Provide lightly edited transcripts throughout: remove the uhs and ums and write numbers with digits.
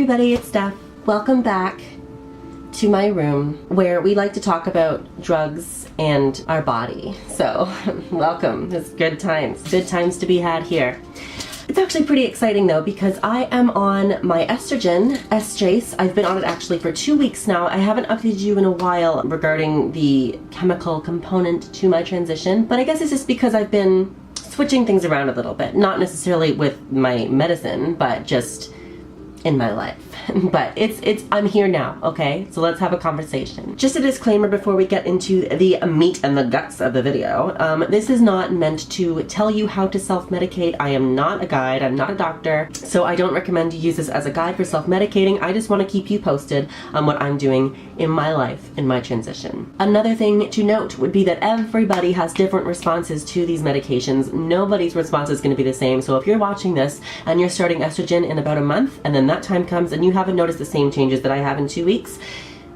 everybody, it's Steph. Welcome back to my room where we like to talk about drugs and our body. So, welcome. It's good times. Good times to be had here. It's actually pretty exciting though because I am on my estrogen, estrace. I've been on it actually for 2 weeks now. I haven't updated you in a while regarding the chemical component to my transition, but I guess it's just because I've been switching things around a little bit. Not necessarily with my medicine, but just in my life. But I'm here now, okay? So let's have a conversation. Just a disclaimer before we get into the meat and the guts of the video. This is not meant to tell you how to self-medicate. I am not a guide, I'm not a doctor, so I don't recommend you use this as a guide for self-medicating. I just want to keep you posted on what I'm doing in my life, in my transition. Another thing to note would be that everybody has different responses to these medications. Nobody's response is going to be the same, so if you're watching this and you're starting estrogen in about a month, and then that time comes and you haven't noticed the same changes that I have in 2 weeks,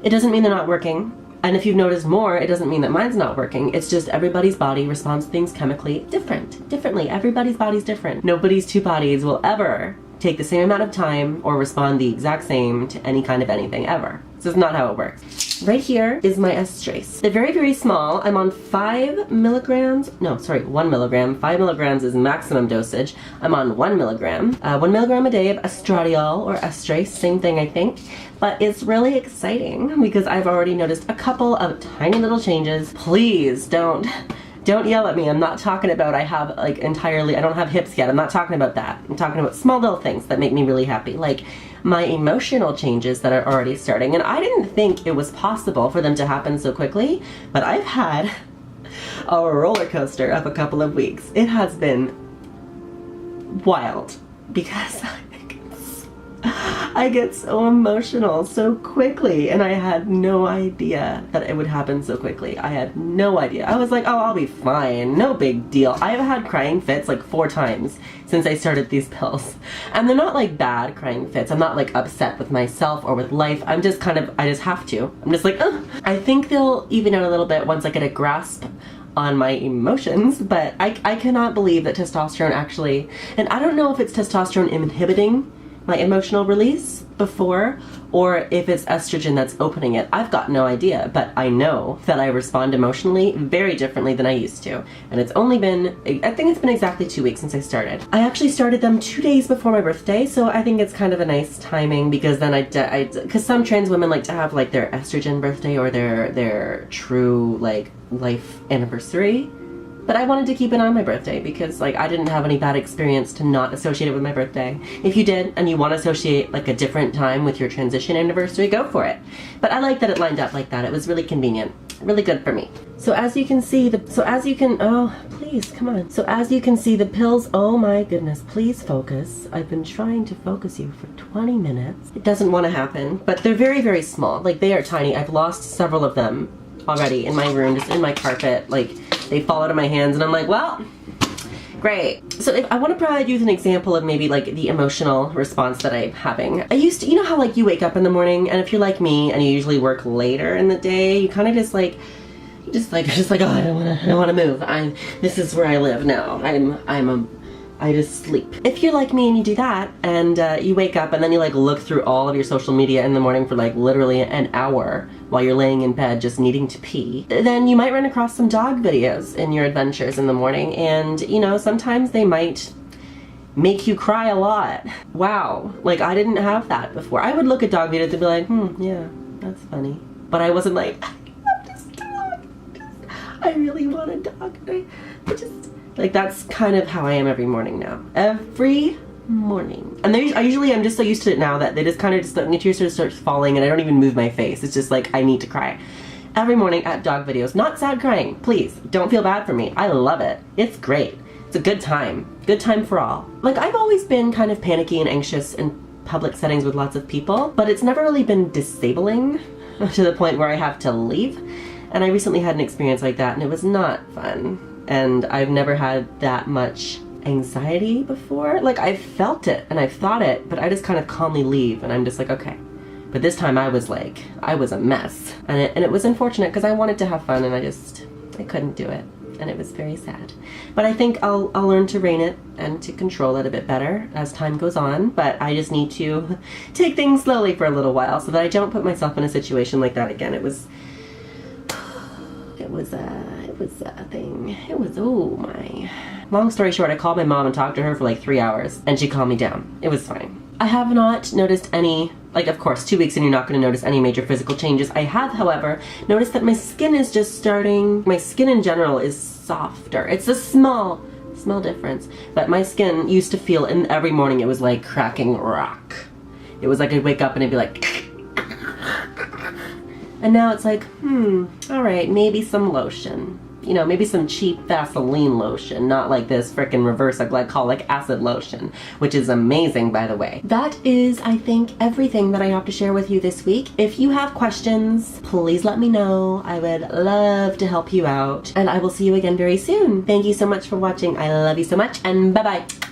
it doesn't mean they're not working. And if you've noticed more, it doesn't mean that mine's not working. It's just everybody's body responds to things chemically differently. Everybody's body's different. Nobody's two bodies will ever take the same amount of time or respond the exact same to any kind of anything ever. This is not how it works. Right here is my estrace. They're very, very small. I'm on 5 milligrams. No, sorry, 1 milligram. 5 milligrams is maximum dosage. I'm on 1 milligram. 1 milligram a day of estradiol or estrace, same thing I think. But it's really exciting because I've already noticed a couple of tiny little changes. Please don't yell at me. I'm not talking about I don't have hips yet. I'm not talking about that. I'm talking about small little things that make me really happy. Like my emotional changes that are already starting. And I didn't think it was possible for them to happen so quickly, but I've had a roller coaster of a couple of weeks. It has been wild because I get so emotional so quickly, and I had no idea that it would happen so quickly. I had no idea. I was like, oh, I'll be fine, no big deal. I've had crying fits like 4 times since I started these pills. And they're not like bad crying fits. I'm not like upset with myself or with life. I'm just I just have to. I'm just like, ugh. I think they'll even out a little bit once I get a grasp on my emotions, but I cannot believe that testosterone actually, and I don't know if it's testosterone inhibiting my emotional release before, or if it's estrogen that's opening it. I've got no idea, but I know that I respond emotionally very differently than I used to. And it's only been, I think it's been exactly 2 weeks since I started. I actually started them 2 days before my birthday, so I think it's kind of a nice timing because then because some trans women like to have like their estrogen birthday or their true like life anniversary. But I wanted to keep it on my birthday because like I didn't have any bad experience to not associate it with my birthday. If you did and you want to associate like a different time with your transition anniversary, go for it. But I like that it lined up like that. It was really convenient, really good for me. So as you can see, oh please, come on. So as you can see the pills, oh my goodness, please focus. I've been trying to focus you for 20 minutes. It doesn't want to happen, but they're very, very small. Like they are tiny. I've lost several of them already in my room, just in my carpet. Like they fall out of my hands and I'm like, well, great. So if I want to provide you with an example of maybe like the emotional response that I'm having. I used to, you know how like you wake up in the morning and if you're like me and you usually work later in the day, you kind of just like, oh, I don't want to move. This is where I live now. I just sleep. If you're like me and you do that and you wake up and then you like look through all of your social media in the morning for like literally an hour while you're laying in bed just needing to pee, then you might run across some dog videos in your adventures in the morning, and you know, sometimes they might make you cry a lot. Wow, like I didn't have that before. I would look at dog videos and be like, yeah, that's funny. But I wasn't like, I love this dog. I really want a dog. Like that's kind of how I am every morning now. Every morning. And I'm just so used to it now that they just kind of just, the tears just start falling and I don't even move my face. It's just like I need to cry. Every morning at dog videos. Not sad crying. Please, don't feel bad for me. I love it. It's great. It's a good time. Good time for all. Like I've always been kind of panicky and anxious in public settings with lots of people, but it's never really been disabling to the point where I have to leave. And I recently had an experience like that and it was not fun. And I've never had that much anxiety before. Like I've felt it and I've thought it, but I just kind of calmly leave and I'm just like, okay. But this time I was a mess. And it was unfortunate because I wanted to have fun and I couldn't do it. and it was very sad. But I think I'll learn to rein it and to control it a bit better as time goes on, but I just need to take things slowly for a little while so that I don't put myself in a situation like that again. It was a thing. It was, oh my. Long story short, I called my mom and talked to her for like 3 hours, and she calmed me down. It was fine. I have not noticed any, like, of course, 2 weeks and you're not going to notice any major physical changes. I have, however, noticed that my skin is just starting, my skin in general is softer. It's a small difference, but my skin used to feel, and every morning it was like cracking rock. It was like I'd wake up and it'd be like, and now it's like, alright, maybe some lotion. You know, maybe some cheap Vaseline lotion, not like this frickin' reverse glycolic acid lotion, which is amazing, by the way. That is, I think, everything that I have to share with you this week. If you have questions, please let me know. I would love to help you out, and I will see you again very soon. Thank you so much for watching. I love you so much, and bye-bye.